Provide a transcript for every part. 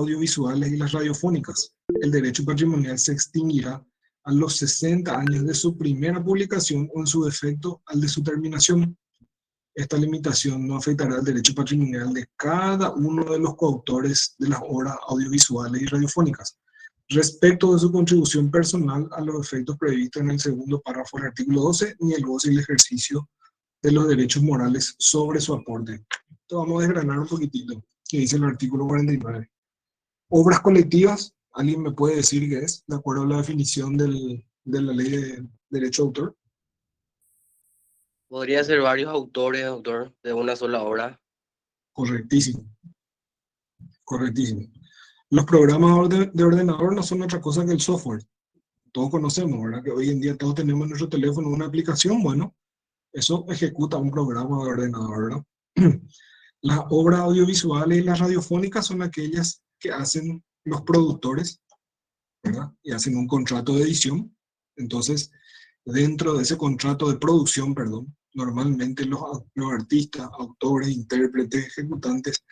audiovisuales y las radiofónicas. El derecho patrimonial se extinguirá a los 60 años de su primera publicación o en su defecto al de su terminación. Esta limitación no afectará el derecho patrimonial de cada uno de los coautores de las obras audiovisuales y radiofónicas, respecto de su contribución personal a los efectos previstos en el segundo párrafo del artículo 12, ni el goce y el ejercicio de los derechos morales sobre su aporte. Entonces vamos a desgranar un poquitito, que dice el artículo 49. Obras colectivas, ¿alguien me puede decir qué es, de acuerdo a la definición de la ley de derecho de autor? Podría ser varios autores, autor, de una sola obra. Correctísimo, correctísimo. Los programas de ordenador no son otra cosa que el software. Todos conocemos, ¿verdad? Que hoy en día todos tenemos en nuestro teléfono una aplicación, bueno, eso ejecuta un programa de ordenador, ¿verdad? Las obras audiovisuales y las radiofónicas son aquellas que hacen los productores, ¿verdad? Y hacen un contrato de edición. Entonces, dentro de ese contrato de producción, perdón, normalmente los artistas, autores, intérpretes, ejecutantes,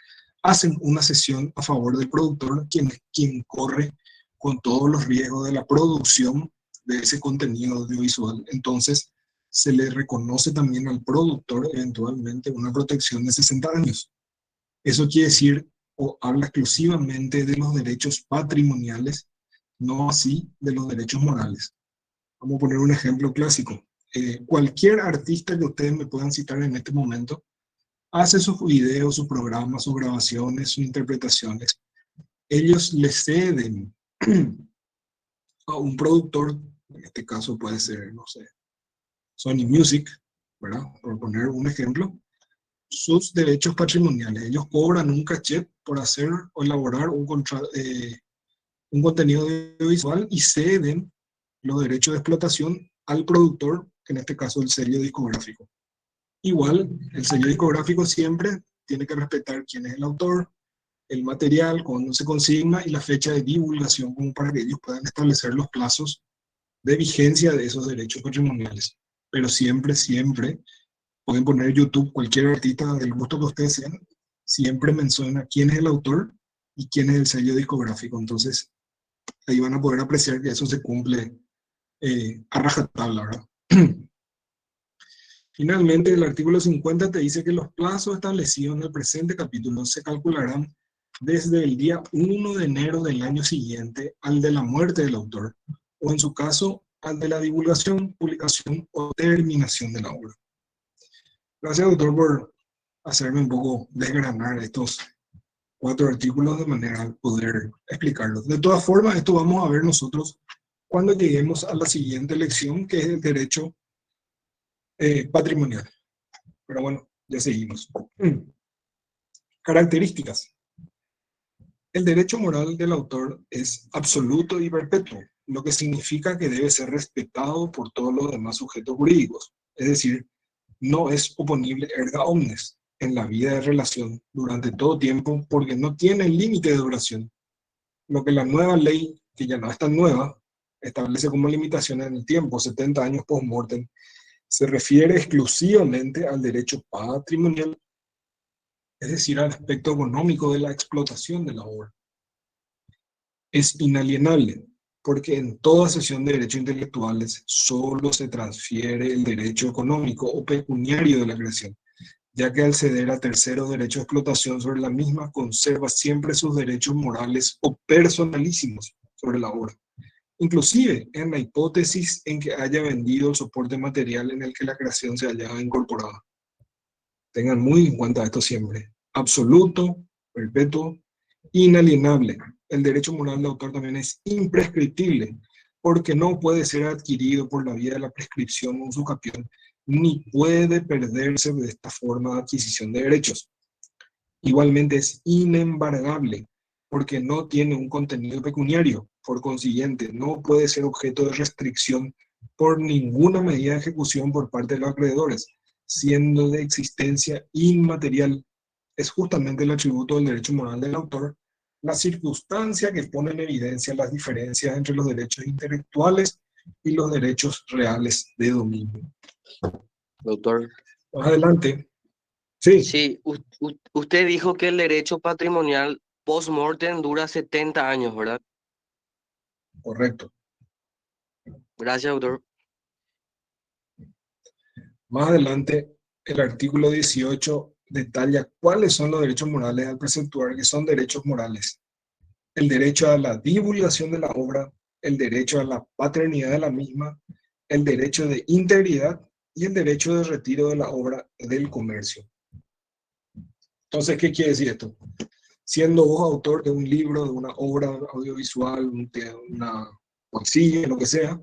hacen una sesión a favor del productor, quien corre con todos los riesgos de la producción de ese contenido audiovisual. Entonces, se le reconoce también al productor eventualmente una protección de 60 años. Eso quiere decir, o habla exclusivamente de los derechos patrimoniales, no así de los derechos morales. Vamos a poner un ejemplo clásico. Cualquier artista que ustedes me puedan citar en este momento hace sus videos, sus programas, sus grabaciones, sus interpretaciones. Ellos le ceden a un productor, en este caso puede ser, no sé, Sony Music, ¿verdad? Por poner un ejemplo, sus derechos patrimoniales. Ellos cobran un caché por hacer o elaborar un contenido audiovisual y ceden los derechos de explotación al productor, que en este caso el sello discográfico. Igual, el sello discográfico siempre tiene que respetar quién es el autor, el material, cuándo se consigna y la fecha de divulgación, como para que ellos puedan establecer los plazos de vigencia de esos derechos patrimoniales. Pero siempre, siempre, pueden poner YouTube, cualquier artista del gusto que ustedes sean, siempre menciona quién es el autor y quién es el sello discográfico. Entonces, ahí van a poder apreciar que eso se cumple a rajatabla, ¿verdad? Finalmente, el artículo 50 te dice que los plazos establecidos en el presente capítulo se calcularán desde el día 1 de enero del año siguiente al de la muerte del autor, o en su caso, al de la divulgación, publicación o terminación de la obra. Gracias, doctor, por hacerme un poco desgranar estos 4 artículos de manera a poder explicarlos. De todas formas, esto vamos a ver nosotros cuando lleguemos a la siguiente lección, que es el derecho patrimonial. Pero bueno, ya seguimos. Características. El derecho moral del autor es absoluto y perpetuo, lo que significa que debe ser respetado por todos los demás sujetos jurídicos. Es decir, no es oponible erga omnes en la vida de relación durante todo tiempo porque no tiene límite de duración. Lo que la nueva ley, que ya no es tan nueva, establece como limitación en el tiempo, 70 años post-mortem, se refiere exclusivamente al derecho patrimonial, es decir, al aspecto económico de la explotación de la obra. Es inalienable, porque en toda sesión de derechos intelectuales solo se transfiere el derecho económico o pecuniario de la creación, ya que al ceder a terceros derechos de explotación sobre la misma, conserva siempre sus derechos morales o personalísimos sobre la obra, inclusive en la hipótesis en que haya vendido el soporte material en el que la creación se hallaba incorporada. Tengan muy en cuenta esto siempre. Absoluto, perpetuo, inalienable. El derecho moral de autor también es imprescriptible, porque no puede ser adquirido por la vía de la prescripción o usucapión, ni puede perderse de esta forma de adquisición de derechos. Igualmente es inembargable, porque no tiene un contenido pecuniario. Por consiguiente, no puede ser objeto de restricción por ninguna medida de ejecución por parte de los acreedores, siendo de existencia inmaterial. Es justamente el atributo del derecho moral del autor la circunstancia que pone en evidencia las diferencias entre los derechos intelectuales y los derechos reales de dominio. Doctor. Más adelante. Sí. Sí, usted dijo que el derecho patrimonial post-mortem dura 70 años, ¿verdad? Correcto. Gracias, doctor. Más adelante, el artículo 18 detalla cuáles son los derechos morales al preceptuar que son derechos morales. El derecho a la divulgación de la obra, el derecho a la paternidad de la misma, el derecho de integridad y el derecho de retiro de la obra del comercio. Entonces, ¿qué quiere decir esto? Siendo vos autor de un libro, de una obra audiovisual, de una poesía, lo que sea,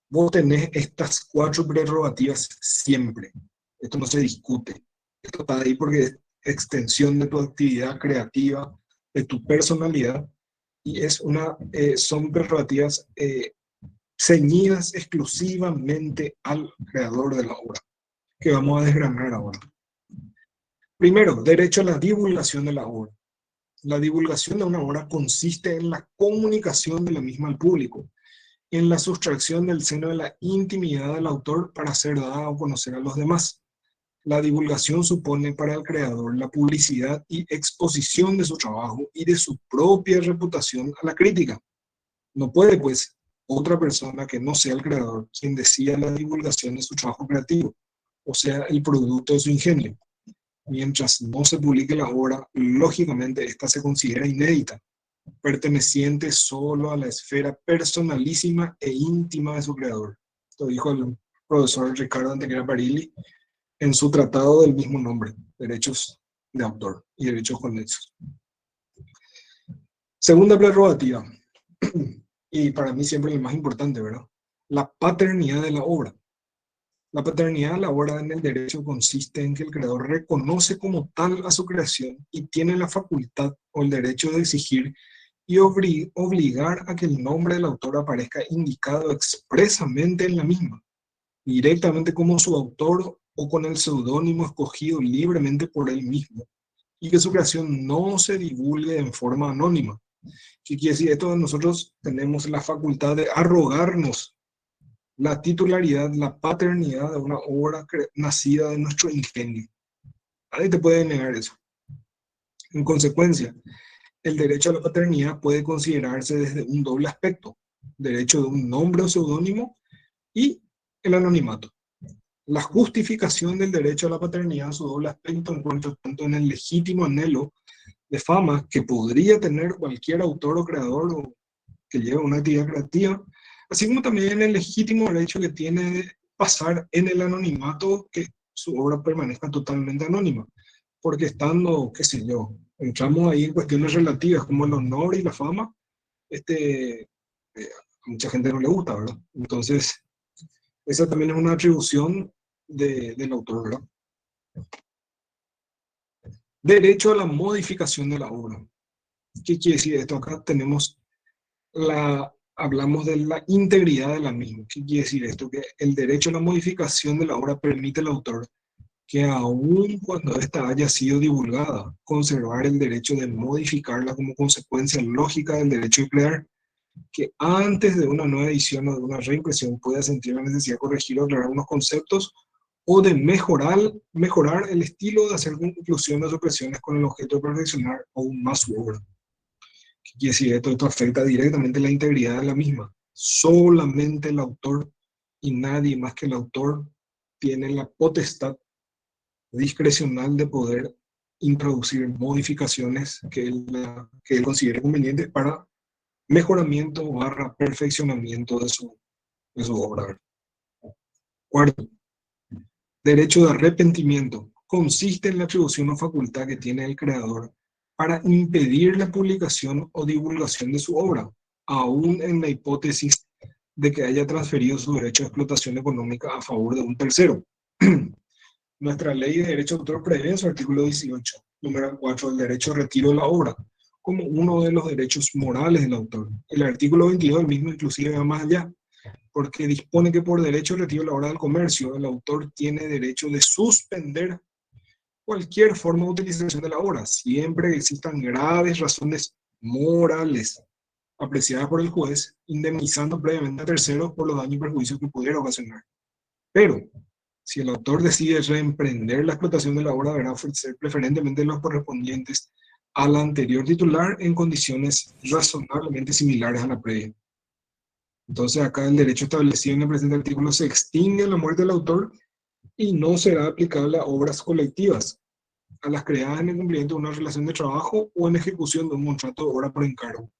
vos tenés estas 4 prerrogativas siempre. Esto no se discute. Esto está ahí porque es extensión de tu actividad creativa, de tu personalidad, y son prerrogativas ceñidas exclusivamente al creador de la obra, que vamos a desgranar ahora. Primero, derecho a la divulgación de la obra. La divulgación de una obra consiste en la comunicación de la misma al público, en la sustracción del seno de la intimidad del autor para ser dada a conocer a los demás. La divulgación supone para el creador la publicidad y exposición de su trabajo y de su propia reputación a la crítica. No puede, pues, otra persona que no sea el creador quien decida la divulgación de su trabajo creativo, o sea, el producto de su ingenio. Mientras no se publique la obra, lógicamente esta se considera inédita, perteneciente solo a la esfera personalísima e íntima de su creador. Esto dijo el profesor Ricardo Antequera Parilli en su tratado del mismo nombre, Derechos de Autor y Derechos Conexos. Segunda prerrogativa, y para mí siempre el más importante, ¿verdad? La paternidad de la obra. La paternidad de la obra en el derecho consiste en que el creador reconoce como tal a su creación y tiene la facultad o el derecho de exigir y obligar a que el nombre del autor aparezca indicado expresamente en la misma, directamente como su autor o con el seudónimo escogido libremente por él mismo, y que su creación no se divulgue en forma anónima. ¿Qué quiere decir esto? Nosotros tenemos la facultad de arrogarnos la titularidad, la paternidad de una obra nacida de nuestro ingenio. Nadie te puede negar eso. En consecuencia, el derecho a la paternidad puede considerarse desde un doble aspecto: derecho de un nombre o seudónimo y el anonimato. La justificación del derecho a la paternidad en su doble aspecto encuentra tanto en el legítimo anhelo de fama que podría tener cualquier autor o creador o que lleve una actividad creativa, así como también en el legítimo derecho que tiene de pasar en el anonimato, que su obra permanezca totalmente anónima, porque estando, qué sé yo, entramos ahí en cuestiones relativas como el honor y la fama, a mucha gente no le gusta, ¿verdad? Entonces, esa también es una atribución del autor, ¿verdad? Derecho a la modificación de la obra. ¿Qué quiere decir esto? Acá tenemos hablamos de la integridad de la misma. ¿Qué quiere decir esto? Que el derecho a la modificación de la obra permite al autor que aun cuando ésta haya sido divulgada, conservar el derecho de modificarla como consecuencia lógica del derecho de crear, que antes de una nueva edición o de una reimpresión pueda sentir la necesidad de corregir o aclarar unos conceptos o de mejorar el estilo, de hacer conclusiones o presiones con el objeto de perfeccionar aún más su obra. ¿Qué quiere decir esto? Esto afecta directamente la integridad de la misma. Solamente el autor y nadie más que el autor tiene la potestad discrecional de poder introducir modificaciones que él considere convenientes para mejoramiento barra perfeccionamiento de su obra. Cuarto, derecho de arrepentimiento. Consiste en la atribución o facultad que tiene el creador para impedir la publicación o divulgación de su obra, aún en la hipótesis de que haya transferido su derecho de explotación económica a favor de un tercero. Nuestra ley de derecho de autor prevé en su artículo 18, número 4, el derecho de retiro de la obra, como uno de los derechos morales del autor. El artículo 22 del mismo inclusive va más allá, porque dispone que por derecho de retiro de la obra del comercio, el autor tiene derecho de suspender cualquier forma de utilización de la obra, siempre que existan graves razones morales apreciadas por el juez, indemnizando previamente a terceros por los daños y perjuicios que pudiera ocasionar. Pero, si el autor decide reemprender la explotación de la obra, deberá ofrecer preferentemente los correspondientes a la anterior titular en condiciones razonablemente similares a la previa. Entonces acá el derecho establecido en el presente artículo se extingue a la muerte del autor y no será aplicable a obras colectivas, a las creadas en el cumplimiento de una relación de trabajo o en ejecución de un contrato de obra por encargo.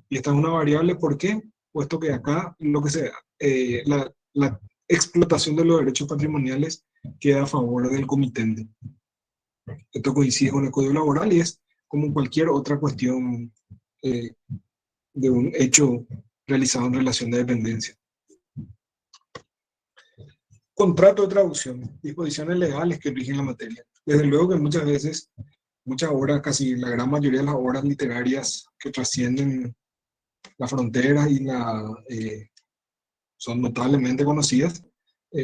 Y esta es una variable, ¿por qué? Puesto que acá lo que la explotación de los derechos patrimoniales queda a favor del comitente. Esto coincide con el Código Laboral y es como cualquier otra cuestión eh, de un hecho realizado en relación de dependencia. Contrato de traducción, disposiciones legales que rigen la materia. Desde luego que muchas veces, muchas obras, casi la gran mayoría de las obras literarias que trascienden las fronteras y son notablemente conocidas,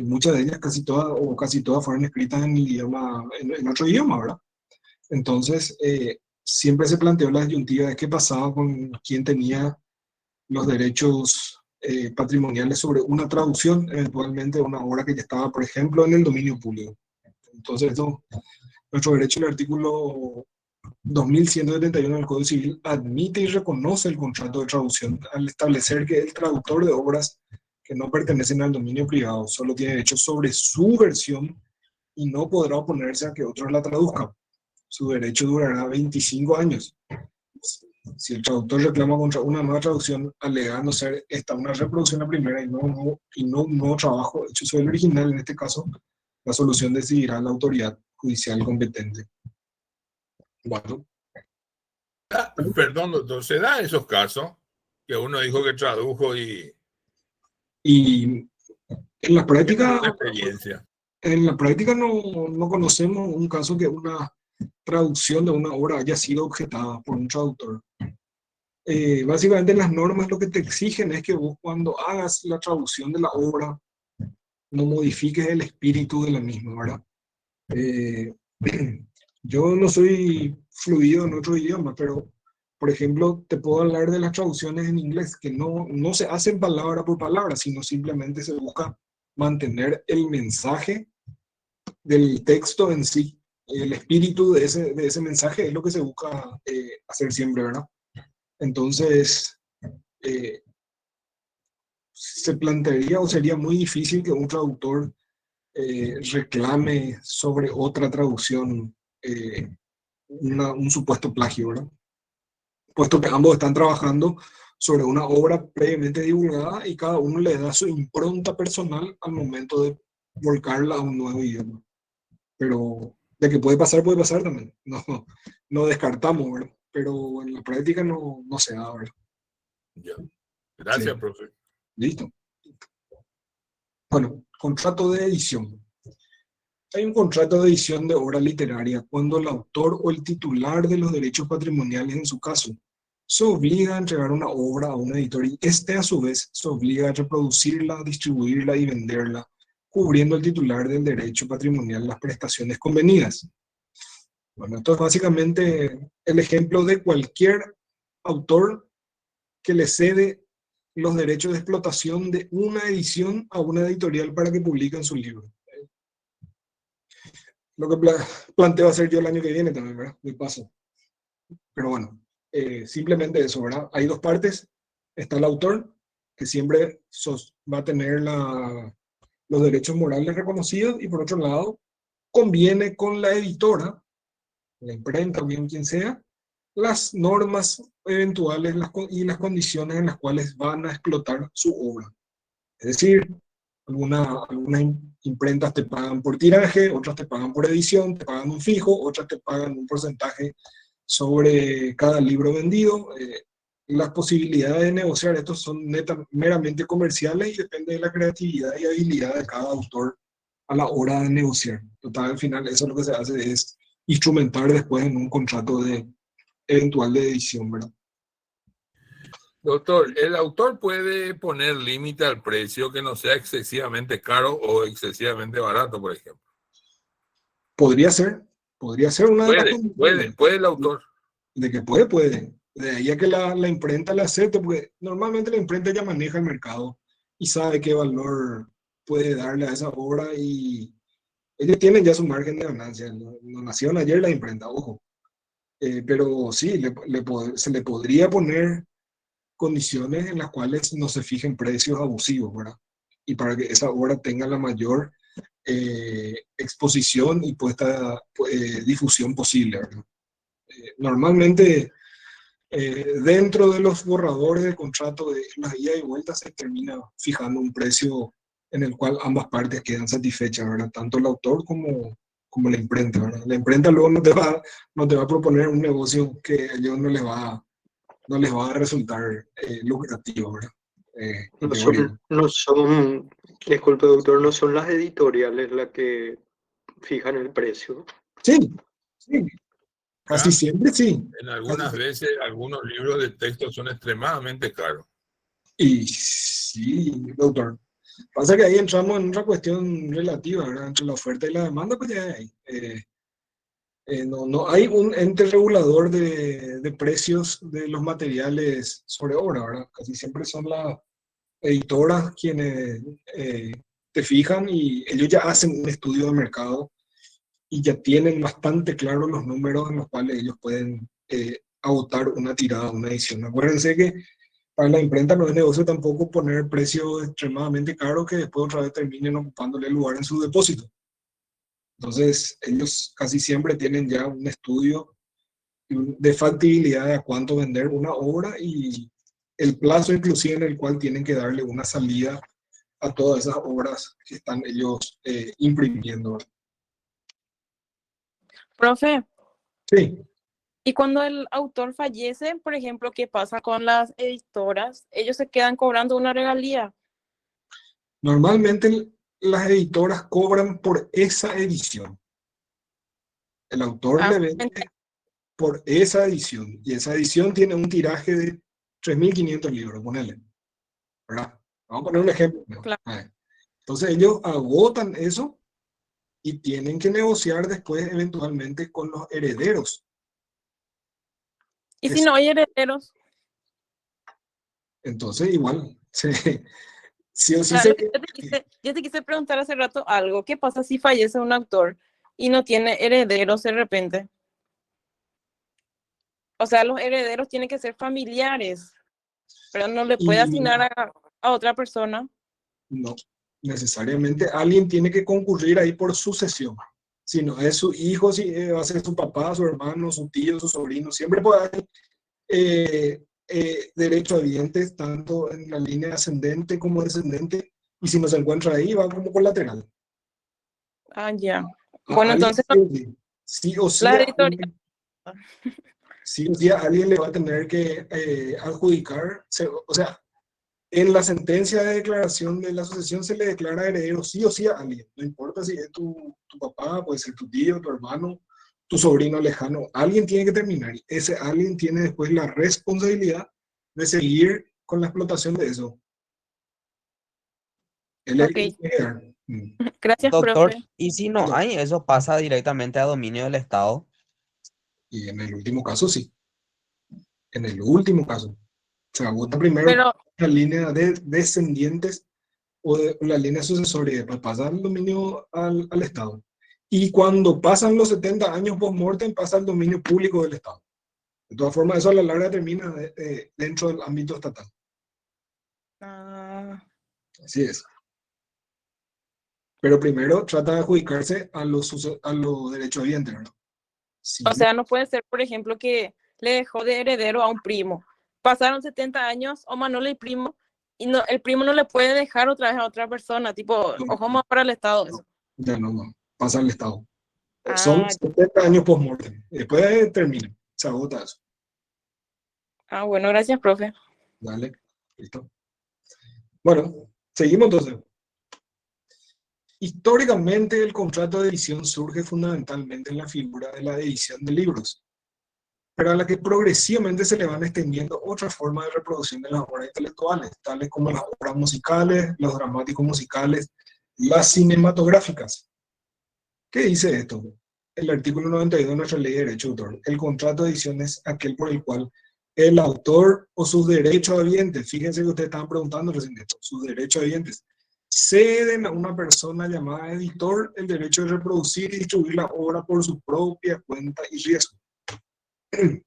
muchas de ellas, casi todas fueron escritas en idioma, en otro idioma, ¿verdad? Entonces, siempre se planteó la disyuntiva de qué pasaba con quien tenía los derechos patrimoniales sobre una traducción, eventualmente de una obra que ya estaba, por ejemplo, en el dominio público. Entonces, nuestro derecho, el artículo 2171 del Código Civil, admite y reconoce el contrato de traducción al establecer que el traductor de obras que no pertenecen al dominio privado solo tiene derecho sobre su versión y no podrá oponerse a que otros la traduzcan. Su derecho durará 25 años. Si el traductor reclama contra una nueva traducción alegando ser esta una reproducción de la primera y no un nuevo trabajo hecho sobre el original, en este caso, la solución decidirá la autoridad judicial competente. Bueno. Perdón, doctor, ¿se da esos casos que uno dijo que tradujo y Y en la práctica, una experiencia? en la práctica no conocemos un caso que una traducción de una obra haya sido objetada por un traductor. Básicamente las normas lo que te exigen es que vos cuando hagas la traducción de la obra no modifiques el espíritu de la misma, ¿verdad? Eh, yo no soy fluido en otro idioma, pero por ejemplo te puedo hablar de las traducciones en inglés que no se hacen palabra por palabra, sino simplemente se busca mantener el mensaje del texto en sí. El espíritu de ese mensaje es lo que se busca hacer siempre, ¿verdad? Entonces, eh, se plantearía o sería muy difícil que un traductor reclame sobre otra traducción un supuesto plagio, ¿verdad? Puesto que ambos están trabajando sobre una obra previamente divulgada y cada uno le da su impronta personal al momento de volcarla a un nuevo idioma. Pero de que puede pasar también. No descartamos, ¿verdad? Pero en la práctica no se da, ¿verdad? Ya. Gracias, Sí. profe. Listo. Bueno, contrato de edición. Hay un contrato de edición de obra literaria cuando el autor o el titular de los derechos patrimoniales, en su caso, se obliga a entregar una obra a un editor y este a su vez se obliga a reproducirla, distribuirla y venderla, cubriendo el titular del derecho patrimonial las prestaciones convenidas. Bueno, esto es básicamente el ejemplo de cualquier autor que le cede los derechos de explotación de una edición a una editorial para que publiquen su libro. Lo que planteo hacer yo el año que viene también, ¿verdad? De paso. Pero bueno, simplemente eso, ¿verdad? Hay dos partes. Está el autor, que siempre va a tener los derechos morales reconocidos, y por otro lado, conviene con la editora, la imprenta o bien quien sea, las normas eventuales y las condiciones en las cuales van a explotar su obra. Es decir, algunas imprentas te pagan por tiraje, otras te pagan por edición, te pagan un fijo, otras te pagan un porcentaje sobre cada libro vendido. Las posibilidades de negociar esto son meramente comerciales y depende de la creatividad y habilidad de cada autor a la hora de negociar. Total, al final eso lo que se hace es instrumentar después en un contrato eventual de edición, ¿verdad? Doctor, ¿el autor puede poner límite al precio que no sea excesivamente caro o excesivamente barato, por ejemplo? Podría ser una de las condiciones. Puede el autor. De que puede. De ahí a que la imprenta la acepte, porque normalmente la imprenta ya maneja el mercado y sabe qué valor puede darle a esa obra y ellos tienen ya su margen de ganancia. No nacieron ayer la imprenta, ojo. Pero sí, se le podría poner condiciones en las cuales no se fijen precios abusivos, ¿verdad? Y para que esa obra tenga la mayor exposición y difusión posible, ¿verdad? Normalmente, dentro de los borradores de contrato de las ida y vuelta se termina fijando un precio en el cual ambas partes quedan satisfechas, ¿verdad? Tanto el autor como la imprenta, ¿verdad? La imprenta luego no te va a proponer un negocio que a ellos no les va a resultar lucrativo, ¿verdad? En No teoría. son, no son, disculpe doctor, no son las editoriales las que fijan el precio. Sí, sí, casi Acá, siempre sí. en Casi algunas veces, algunos libros de texto son extremadamente caros. Y sí, doctor. Pasa que ahí entramos en otra cuestión relativa, ¿verdad? Entre la oferta y la demanda, pues ya hay. No hay un ente regulador de precios de los materiales sobre obra, ¿verdad? Casi siempre son las editoras quienes te fijan y ellos ya hacen un estudio de mercado y ya tienen bastante claros los números en los cuales ellos pueden agotar una tirada, una edición. Acuérdense que para la imprenta no es negocio tampoco poner precios extremadamente caros que después otra vez terminen ocupándole lugar en su depósito. Entonces, ellos casi siempre tienen ya un estudio de factibilidad de a cuánto vender una obra y el plazo inclusive en el cual tienen que darle una salida a todas esas obras que están ellos imprimiendo. Profe, Sí, y cuando el autor fallece, por ejemplo, ¿qué pasa con las editoras? Ellos se quedan cobrando una regalía. normalmente las editoras cobran por esa edición. El autor Ah, le vende por esa edición y esa edición tiene un tiraje de 3.500 libros, ponele, ¿verdad? Vamos a poner un ejemplo. claro. Entonces ellos agotan eso y tienen que negociar después eventualmente con los herederos. Y si no hay herederos, Entonces igual, sí o sí claro, se... yo te quise preguntar hace rato algo. ¿Qué pasa si fallece un autor y no tiene herederos de repente? O sea, los herederos tienen que ser familiares, pero no le puede Y asignar a otra persona. no, necesariamente alguien tiene que concurrir ahí por sucesión. Si no es su hijo, si va a ser su papá, su hermano, su tío, su sobrino, siempre puede haber derechohabientes, tanto en la línea ascendente como descendente, y si no se encuentra ahí, va como colateral. Ah, ya. A Bueno, alguien entonces sí o sí, la editorial. sí o sí a alguien le va a tener que adjudicar, o sea, en la sentencia de declaración de la sucesión se le declara heredero sí o sí a alguien, no importa si es tu papá, puede ser tu tío, tu hermano, tu sobrino lejano, alguien tiene que terminar. Ese alguien tiene después la responsabilidad de seguir con la explotación de eso. Él es el Ok, que tiene que dar. gracias, Doctor, profe. ¿y si no hay, eso pasa directamente a dominio del Estado? Y en el último caso, sí. En el último caso. Se agota primero Pero, la línea de descendientes o de la línea sucesoria y después pasa el dominio al Estado. Y cuando pasan los 70 años post-mortem, pasa al dominio público del Estado. De todas formas, eso a la larga termina dentro del ámbito estatal. ah, Así es. Pero primero trata de adjudicarse a los derechohabientes, ¿verdad? Sí, o sea, no puede ser, por ejemplo, que le dejó de heredero a un primo. Pasaron 70 años, o Manuel y primo, y no, el primo no le puede dejar otra vez a otra persona, tipo, no, ojo más para el Estado eso. ya no, pasa al Estado. Son Ah, 70 años post-mortem. Después termina, se agota eso. bueno, gracias, profe. Dale, listo. Bueno, seguimos entonces. Históricamente, el contrato de edición surge fundamentalmente en la figura de la edición de libros, pero a la que progresivamente se le van extendiendo otras formas de reproducción de las obras intelectuales, tales como las obras musicales, los dramáticos musicales, las cinematográficas. ¿Qué dice esto? El artículo 92 de nuestra ley de derecho de autor. El contrato de edición es aquel por el cual el autor o sus derechos habientes, fíjense que ustedes estaban preguntando recién esto, sus derechos habientes, ceden a una persona llamada editor el derecho de reproducir y distribuir la obra por su propia cuenta y riesgo. que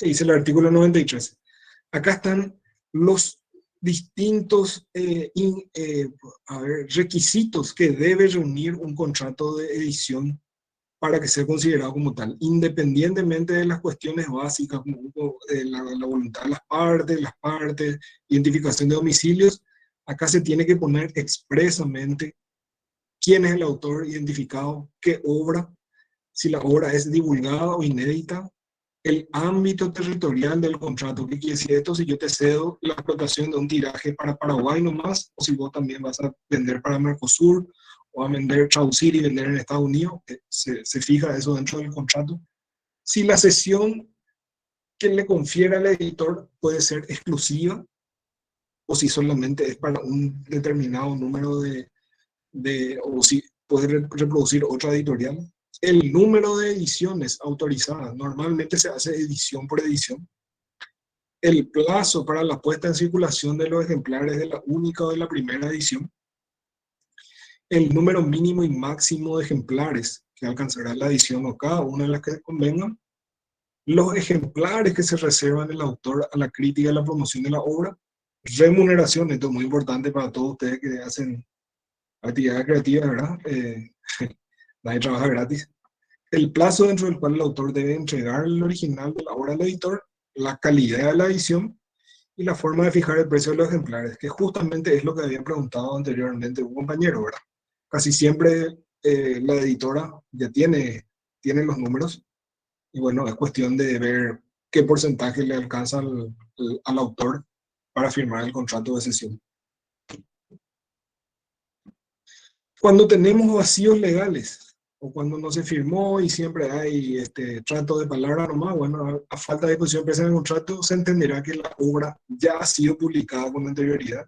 dice el artículo 93. Acá están los distintos requisitos que debe reunir un contrato de edición para que sea considerado como tal, independientemente de las cuestiones básicas, como la voluntad de las partes, identificación de domicilios. Acá se tiene que poner expresamente quién es el autor identificado, qué obra, si la obra es divulgada o inédita, el ámbito territorial del contrato. ¿Qué quiere decir esto? Si yo te cedo la explotación de un tiraje para Paraguay nomás, o si vos también vas a vender para Mercosur, o a vender, traducir y vender en Estados Unidos, se fija eso dentro del contrato. Si la cesión que le confiere al editor puede ser exclusiva, o si solamente es para un determinado número o si puede reproducir otra editorial. El número de ediciones autorizadas, normalmente se hace edición por edición. El plazo para la puesta en circulación de los ejemplares de la única o de la primera edición. El número mínimo y máximo de ejemplares que alcanzará la edición o cada una de las que convengan. Los ejemplares que se reservan el autor a la crítica y la promoción de la obra. Remuneración, esto es muy importante para todos ustedes que hacen actividades creativas, ¿verdad? Nadie trabaja gratis. El plazo dentro del cual el autor debe entregar el original de la obra al editor, la calidad de la edición y la forma de fijar el precio de los ejemplares, que justamente es lo que había preguntado anteriormente un compañero, ¿verdad? Casi siempre la editora ya tiene los números y bueno, es cuestión de ver qué porcentaje le alcanza al autor para firmar el contrato de cesión. Cuando tenemos vacíos legales, o cuando no se firmó y siempre hay trato de palabra nomás, bueno, a falta de disposición expresa en el contrato, se entenderá que la obra ya ha sido publicada con anterioridad.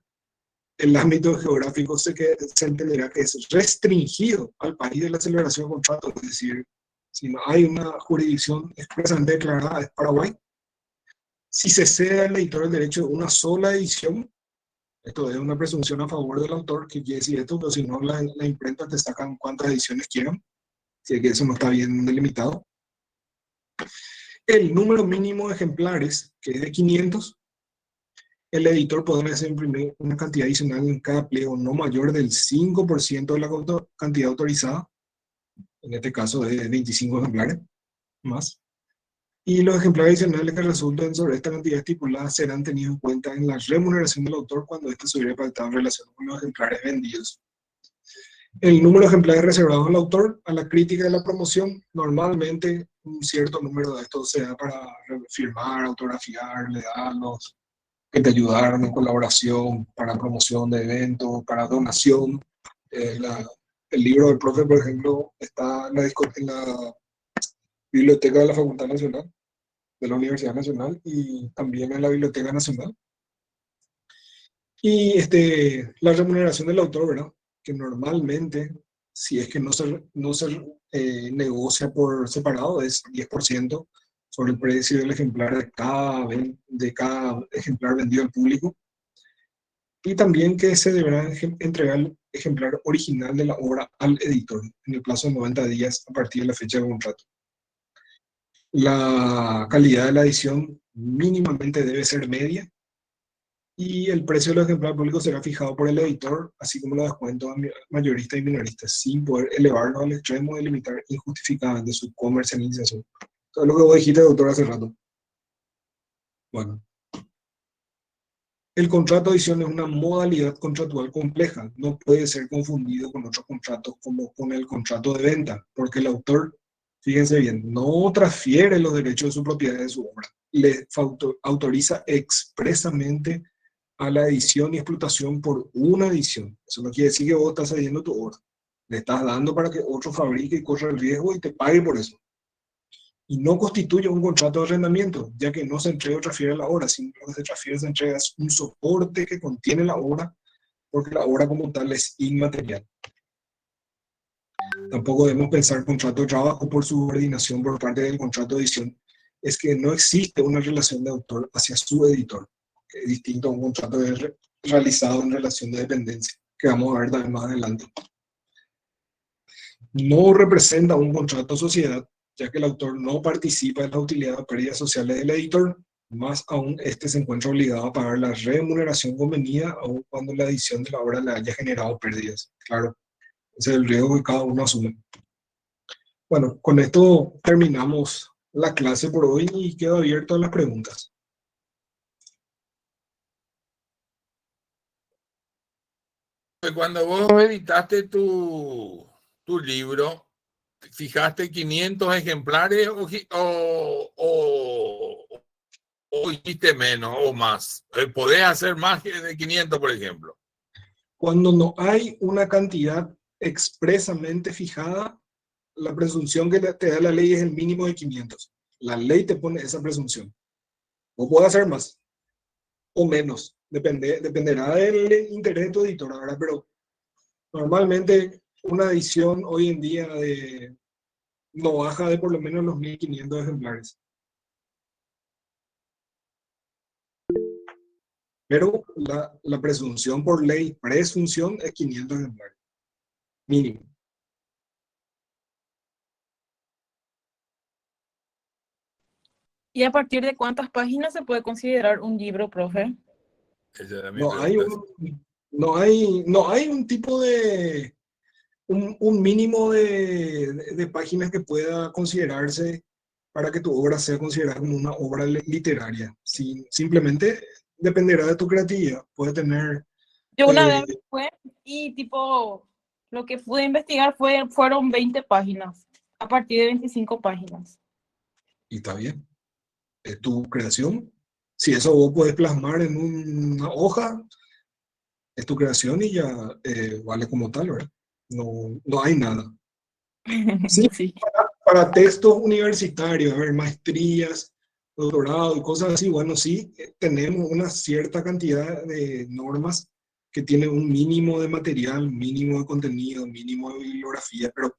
El ámbito geográfico se entenderá que es restringido al país de la celebración del contrato, es decir, si no hay una jurisdicción expresamente declarada, es Paraguay. Si se cede al editor el derecho de una sola edición, esto es una presunción a favor del autor, que quiere decir esto, pero si no, la imprenta te sacan cuantas ediciones quieran, si es que eso no está bien delimitado. El número mínimo de ejemplares, que es de 500, el editor podrá imprimir una cantidad adicional en cada pliego no mayor del 5% de la cantidad autorizada, en este caso de 25 ejemplares más. Y los ejemplares adicionales que resulten sobre esta cantidad estipulada serán tenidos en cuenta en la remuneración del autor cuando éste se hubiera pactado en relación con los ejemplares vendidos. El número de ejemplares reservados al autor, a la crítica de la promoción, normalmente un cierto número de estos se da para firmar, autografiar, le da los que te ayudaron en colaboración, para promoción de eventos, para donación. El libro del profe, por ejemplo, está en la biblioteca de la Facultad Nacional, de la Universidad Nacional, y también en la Biblioteca Nacional. Y la remuneración del autor, ¿verdad? Que normalmente, si es que no se negocia por separado, es 10% sobre el precio del ejemplar de cada ejemplar vendido al público. Y también que se deberá entregar el ejemplar original de la obra al editor en el plazo de 90 días a partir de la fecha del contrato. La calidad de la edición mínimamente debe ser media y el precio del ejemplar público será fijado por el editor, así como los descuentos a mayoristas y minoristas, sin poder elevarlo al extremo de limitar injustificadamente su comercialización. Eso es lo que vos dijiste, doctor, hace rato. Bueno. El contrato de edición es una modalidad contractual compleja, no puede ser confundido con otros contratos como con el contrato de venta, porque el autor, fíjense bien, no transfiere los derechos de su propiedad de su obra, le autoriza expresamente a la edición y explotación por una edición. Eso no quiere decir que vos estás cediendo tu obra, le estás dando para que otro fabrique y corra el riesgo y te pague por eso. Y no constituye un contrato de arrendamiento, ya que no se entrega o transfiere la obra, sino que se transfiere, se entrega es un soporte que contiene la obra, porque la obra como tal es inmaterial. Tampoco debemos pensar contrato de trabajo por subordinación por parte del contrato de edición. Es que no existe una relación de autor hacia su editor, que es distinto a un contrato realizado en relación de dependencia, que vamos a ver también más adelante. No representa un contrato de sociedad, ya que el autor no participa en la utilidad o pérdidas sociales del editor, más aún este se encuentra obligado a pagar la remuneración convenida aun cuando la edición de la obra le haya generado pérdidas. Claro, ese es el riesgo que cada uno asume. Bueno, con esto terminamos la clase por hoy y quedo abierto a las preguntas. Cuando vos editaste tu libro, ¿fijaste 500 ejemplares o hiciste menos o más? ¿Podés hacer más de 500, por ejemplo? Cuando no hay una cantidad expresamente fijada, la presunción que te da la ley es el mínimo de 500. La ley te pone esa presunción. O puede hacer más o menos, dependerá del interés de tu editor, ¿verdad? Pero normalmente una edición hoy en día no baja de por lo menos los 1500 ejemplares. Pero la presunción por ley, presunción, es 500 ejemplares. Mínimo. ¿Y a partir de cuántas páginas se puede considerar un libro, profe? Esa era mi No hay pregunta. no hay un tipo de, un mínimo de páginas que pueda considerarse para que tu obra sea considerada como una obra literaria. Simplemente dependerá de tu creatividad. Puede tener... Yo una vez fue y tipo, lo que pude investigar fueron 20 páginas, a partir de 25 páginas. Y está bien. Es tu creación. Si eso vos podés plasmar en una hoja, es tu creación y ya vale como tal, ¿verdad? No hay nada. Sí, Sí. para textos universitarios, a ver, maestrías, doctorado y cosas así, bueno, sí, tenemos una cierta cantidad de normas que tienen un mínimo de material, mínimo de contenido, mínimo de bibliografía, pero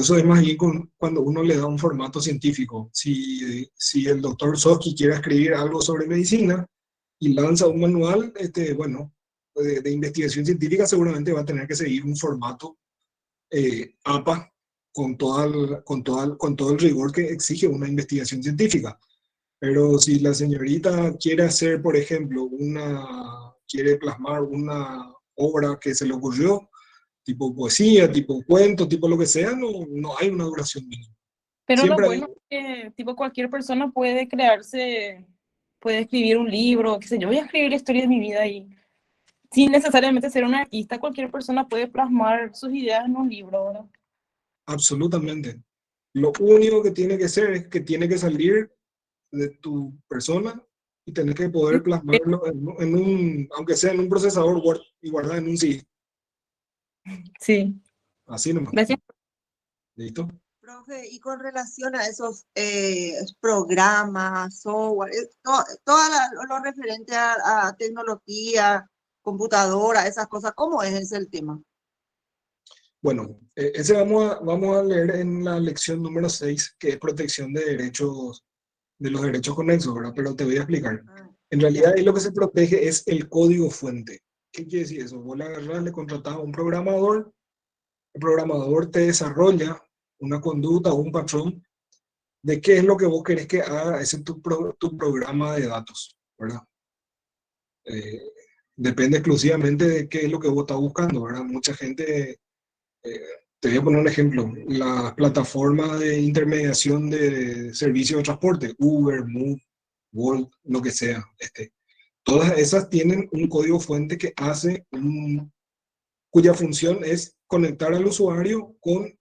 eso es más bien cuando uno le da un formato científico. Si el doctor Sosky quiere escribir algo sobre medicina y lanza un manual, bueno, de investigación científica, seguramente va a tener que seguir un formato APA con todo el rigor que exige una investigación científica. Pero si la señorita quiere hacer, por ejemplo, quiere plasmar una obra que se le ocurrió, tipo poesía, tipo cuento, tipo lo que sea, no hay una duración mínima. Pero lo Siempre hay... bueno es que tipo, cualquier persona puede puede escribir un libro, qué sé yo, voy a escribir la historia de mi vida y sin necesariamente ser un artista, cualquier persona puede plasmar sus ideas en un libro, ¿verdad? Absolutamente. Lo único que tiene que ser es que tiene que salir de tu persona y tener que poder plasmarlo aunque sea en un procesador Word y guardar en un CD. Sí. Así nomás. Gracias. ¿Listo? Profe, y con relación a esos programas, software, todo lo referente a tecnología, computadora, esas cosas, ¿cómo es ese el tema? Bueno, ese vamos a leer en la lección número 6, que es protección de los derechos conexos, ¿verdad? Pero te voy a explicar. En realidad, ahí lo que se protege es el código fuente. ¿Qué quiere decir eso? Vos le agarrás, le contratás a un programador, el programador te desarrolla una conducta o un patrón de qué es lo que vos querés que haga ese tu programa de datos, ¿verdad? Depende exclusivamente de qué es lo que vos estás buscando, ¿verdad? Mucha gente, te voy a poner un ejemplo, las plataformas de intermediación de servicios de transporte, Uber, Move, Bolt, lo que sea, todas esas tienen un código fuente que hace cuya función es conectar al usuario con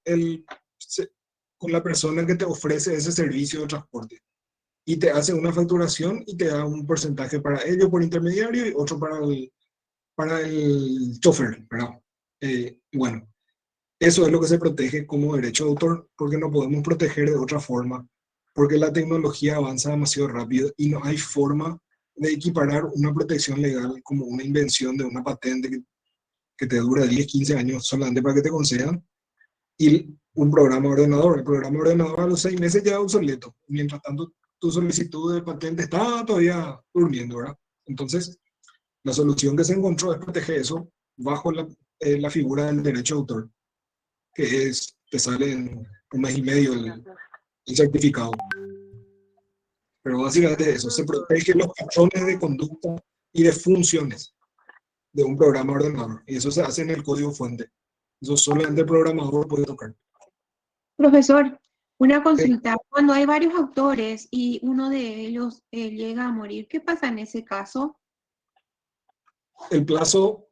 la persona que te ofrece ese servicio de transporte. Y te hace una facturación y te da un porcentaje para ello por intermediario y otro para el chofer, ¿verdad? Bueno, eso es lo que se protege como derecho de autor, porque no podemos proteger de otra forma, porque la tecnología avanza demasiado rápido y no hay forma de equiparar una protección legal como una invención de una patente que te dura 10, 15 años solamente para que te concedan, y un programa ordenador. El programa ordenador a los 6 meses ya es obsoleto. Mientras tanto, tu solicitud de patente está todavía durmiendo, ¿verdad? Entonces, la solución que se encontró es proteger eso bajo la figura del derecho de autor, que te sale en un mes y medio el certificado. Pero básicamente eso, se protege los patrones de conducta y de funciones de un programa ordenador. Y eso se hace en el código fuente. Eso solamente el programador puede tocar. Profesor, una consulta. Cuando hay varios autores y uno de ellos llega a morir, ¿qué pasa en ese caso? El plazo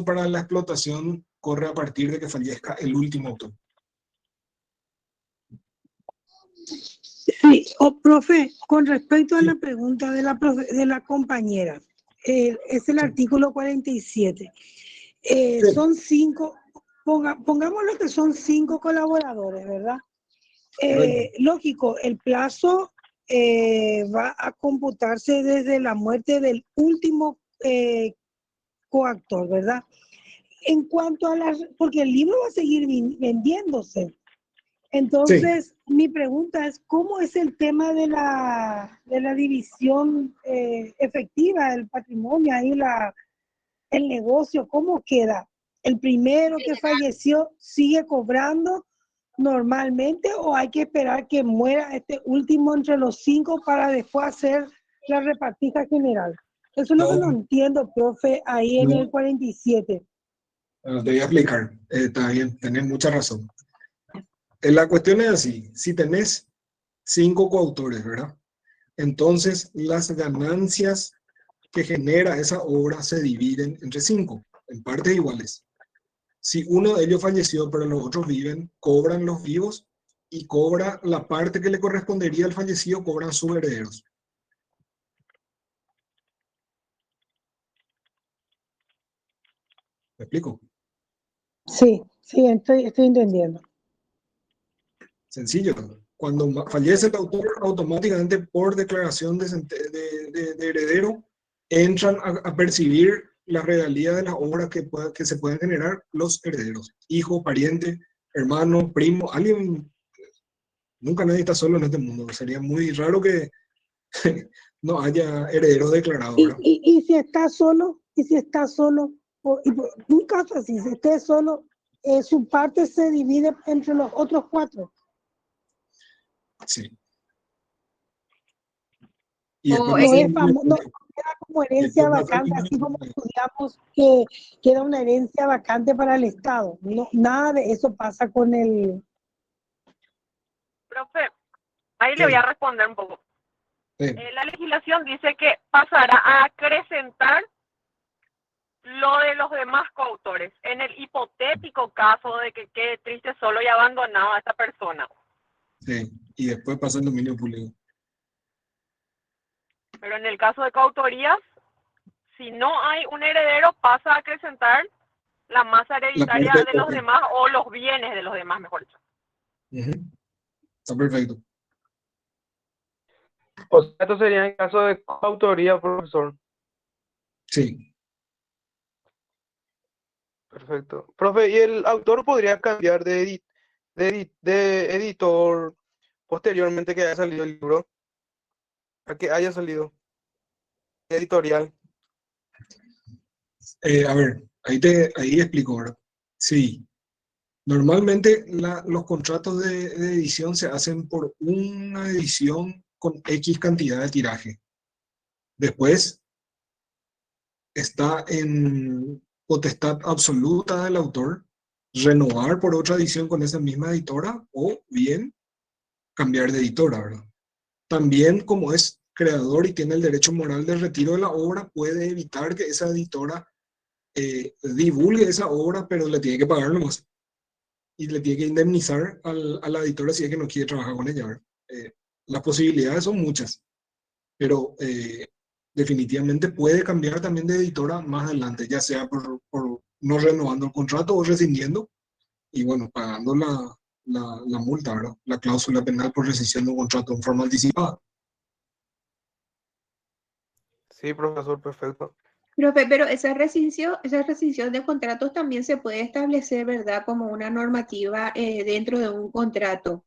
para la explotación corre a partir de que fallezca el último autor. Sí, profe, con respecto a la pregunta de la compañera, es el artículo 47. Son 5, pongámoslo que son 5 colaboradores, ¿verdad? Lógico, el plazo va a computarse desde la muerte del último coactor, ¿verdad? En cuanto a porque el libro va a seguir vendiéndose. Entonces, mi pregunta es, ¿cómo es el tema de la división efectiva del patrimonio, ahí el negocio, cómo queda? ¿El primero que falleció sigue cobrando normalmente o hay que esperar que muera este último entre los 5 para después hacer la repartija general? Eso es lo que no entiendo, profe, ahí en el 47. Bueno, te voy a explicar. Está bien, tenés mucha razón. La cuestión es así, si tenés 5 coautores, ¿verdad? Entonces las ganancias que genera esa obra se dividen entre 5, en partes iguales. Si uno de ellos falleció pero los otros viven, cobran los vivos y cobra la parte que le correspondería al fallecido, cobran sus herederos. ¿Me explico? Sí, estoy entendiendo. Sencillo. Cuando fallece el autor, automáticamente por declaración de heredero, entran a percibir la regalía de las obras que se pueden generar los herederos. Hijo, pariente, hermano, primo, alguien. Nunca nadie está solo en este mundo. Sería muy raro que no haya herederos declarados, ¿verdad? Y si está solo, un caso así, si esté solo, su parte se divide entre los otros 4. Sí. Y O después no queda como herencia vacante, así como estudiamos que queda una herencia vacante para el Estado. No, nada de eso pasa con el... Profe, ahí le voy a responder un poco. Sí. La legislación dice que pasará a acrecentar lo de los demás coautores, en el hipotético caso de que quede triste, solo y abandonado a esta persona. Sí, y después pasa el dominio público. Pero en el caso de coautorías, si no hay un heredero, pasa a acrecentar la masa hereditaria de los demás o los bienes de los demás, mejor dicho. Está perfecto. O sea, esto sería en caso de coautoría, profesor. Sí. Perfecto. Profe, ¿y el autor podría cambiar de editor posteriormente que haya salido el libro? A que haya salido editorial. A ver, ahí explico, ¿verdad? Sí. Normalmente los contratos de edición se hacen por una edición con X cantidad de tiraje. Después está en potestad absoluta del autor renovar por otra edición con esa misma editora o bien cambiar de editora, ¿verdad? También, como es creador y tiene el derecho moral de retiro de la obra, puede evitar que esa editora divulgue esa obra, pero le tiene que pagar nomás. Y le tiene que indemnizar a la editora si es que no quiere trabajar con ella, ¿verdad? Las posibilidades son muchas, pero definitivamente puede cambiar también de editora más adelante, ya sea por no renovando el contrato o rescindiendo, y bueno, pagando la multa, ¿verdad? La cláusula penal por rescisión de un contrato en forma anticipada. Sí, profesor, perfecto. Profe, pero esa rescisión de contratos también se puede establecer, ¿verdad? Como una normativa dentro de un contrato.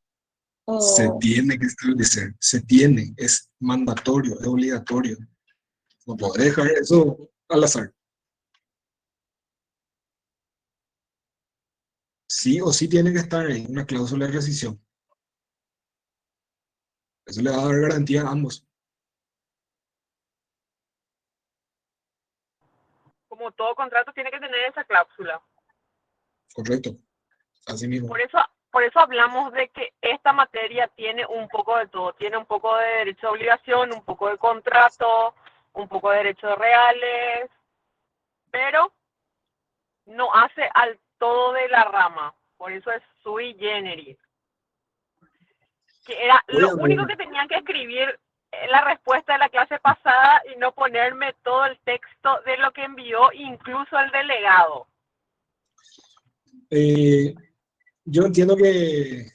Se tiene que establecer, es mandatorio, es obligatorio. No podré dejar eso al azar. Sí o sí tiene que estar ahí una cláusula de rescisión. Eso le va a dar garantía a ambos. Como todo contrato tiene que tener esa cláusula. Correcto. Así mismo. Por eso hablamos de que esta materia tiene un poco de todo. Tiene un poco de derecho de obligación, un poco de contrato, un poco de derechos reales, pero no hace al todo de la rama. Por eso es sui generis. Que era lo único que tenían que escribir en la respuesta de la clase pasada y no ponerme todo el texto de lo que envió, incluso el delegado. Yo entiendo que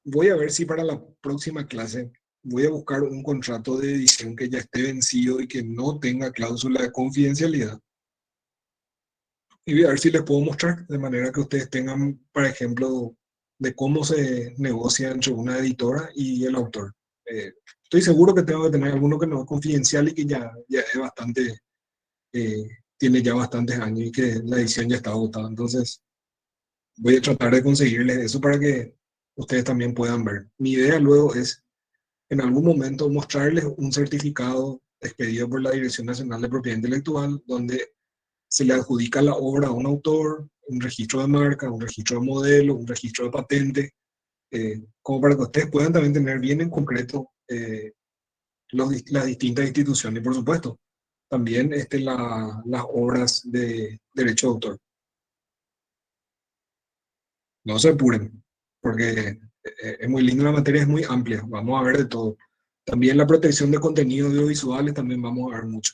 voy a ver si para la próxima clase voy a buscar un contrato de edición que ya esté vencido y que no tenga cláusula de confidencialidad. Y voy a ver si les puedo mostrar de manera que ustedes tengan, por ejemplo, de cómo se negocia entre una editora y el autor. Estoy seguro que tengo que tener alguno que no es confidencial y que ya es bastante, tiene ya bastantes años y que la edición ya está agotada. Entonces, voy a tratar de conseguirles eso para que ustedes también puedan ver. Mi idea luego es, en algún momento, mostrarles un certificado expedido por la Dirección Nacional de Propiedad Intelectual, donde se le adjudica la obra a un autor, un registro de marca, un registro de modelo, un registro de patente, como para que ustedes puedan también tener bien en concreto las distintas instituciones y, por supuesto, también las obras de derecho de autor. No se apuren, porque es muy linda la materia, es muy amplia, vamos a ver de todo. También la protección de contenidos audiovisuales también vamos a ver mucho.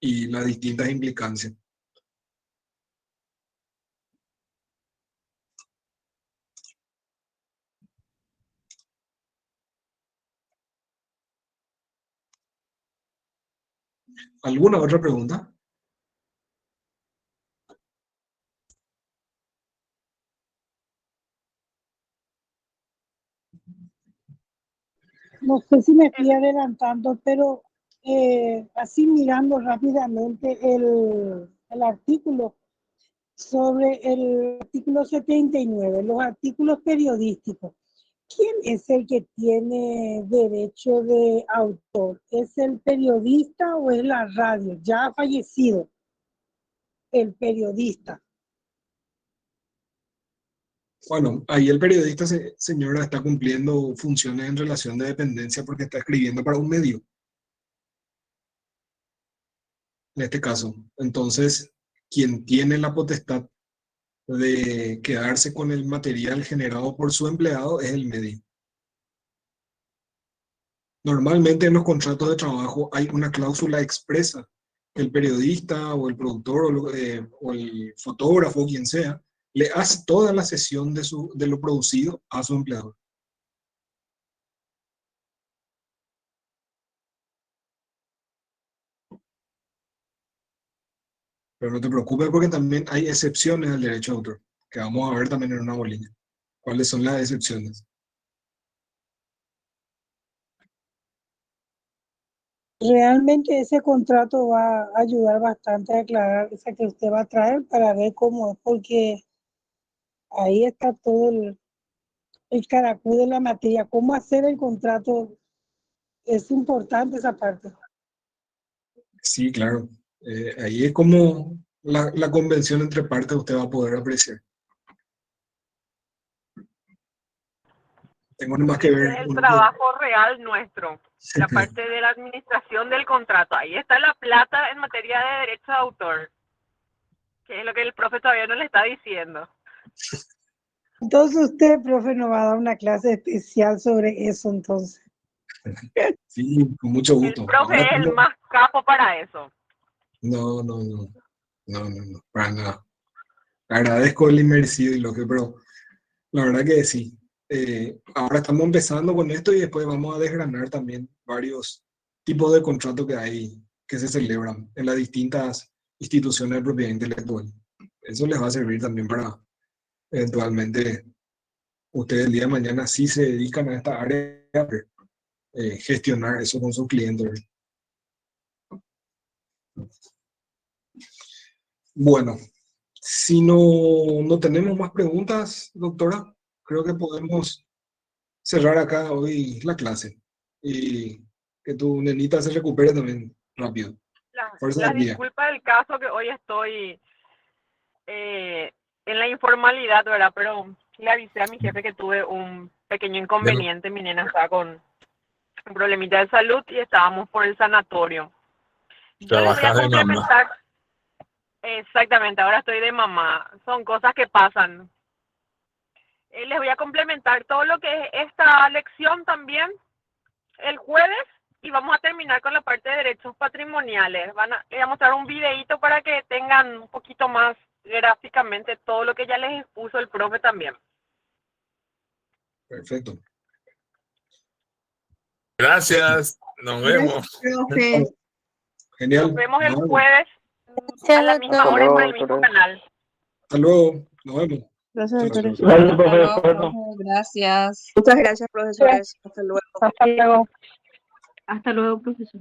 Y las distintas implicancias. ¿Alguna otra pregunta? No sé si me estoy adelantando, pero así mirando rápidamente el artículo sobre el artículo 79, los artículos periodísticos. ¿Quién es el que tiene derecho de autor? ¿Es el periodista o es la radio? Ya ha fallecido el periodista. Bueno, ahí el periodista, señora, está cumpliendo funciones en relación de dependencia porque está escribiendo para un medio. En este caso. Entonces, quien tiene la potestad de quedarse con el material generado por su empleado es el medio. Normalmente en los contratos de trabajo hay una cláusula expresa que el periodista o el productor o el fotógrafo, quien sea, le hace toda la cesión de lo producido a su empleador. Pero no te preocupes porque también hay excepciones al derecho de autor, que vamos a ver también en una bolilla. ¿Cuáles son las excepciones? Realmente ese contrato va a ayudar bastante a aclarar esa que usted va a traer para ver cómo es, porque ahí está todo el caracol de la materia. Cómo hacer el contrato, es importante esa parte. Sí, claro. Ahí es como la convención entre partes usted va a poder apreciar. Tengo más que ver. Ese es el trabajo real nuestro, la parte de la administración del contrato. Ahí está la plata en materia de derecho de autor, que es lo que el profe todavía no le está diciendo. Entonces usted, profe, nos va a dar una clase especial sobre eso, entonces. Sí, con mucho gusto. El profe es el más capo para eso. No, para nada. Agradezco el inmersivo y lo que, pero la verdad que sí. Ahora estamos empezando con esto y después vamos a desgranar también varios tipos de contratos que hay, que se celebran en las distintas instituciones de propiedad intelectual. Eso les va a servir también para eventualmente ustedes el día de mañana, si se dedican a esta área, gestionar eso con sus clientes. Bueno, si no tenemos más preguntas, doctora, creo que podemos cerrar acá hoy la clase y que tu nenita se recupere también rápido. Fuerza Las del día. disculpas del caso que hoy estoy en la informalidad, ¿verdad? Pero le avisé a mi jefe que tuve un pequeño inconveniente. Mi nena estaba con un problemita de salud y estábamos por el sanatorio. Yo les voy a Trabajas de mamá. complementar. Exactamente, ahora estoy de mamá. Son cosas que pasan. Les voy a complementar todo lo que es esta lección también el jueves y vamos a terminar con la parte de derechos patrimoniales. Les voy a mostrar un videíto para que tengan un poquito más gráficamente todo lo que ya les expuso el profe también. Perfecto. Gracias. Nos vemos. Profe. Genial. Nos vemos el Nos vemos. jueves a la misma hora y por el mismo canal. Hasta luego. Nos vemos. Gracias, Chao, doctores. chao. Gracias, Hasta luego, profesor. profe, gracias. Muchas gracias, profesores. Hasta luego. Hasta luego. Hasta luego, profesor.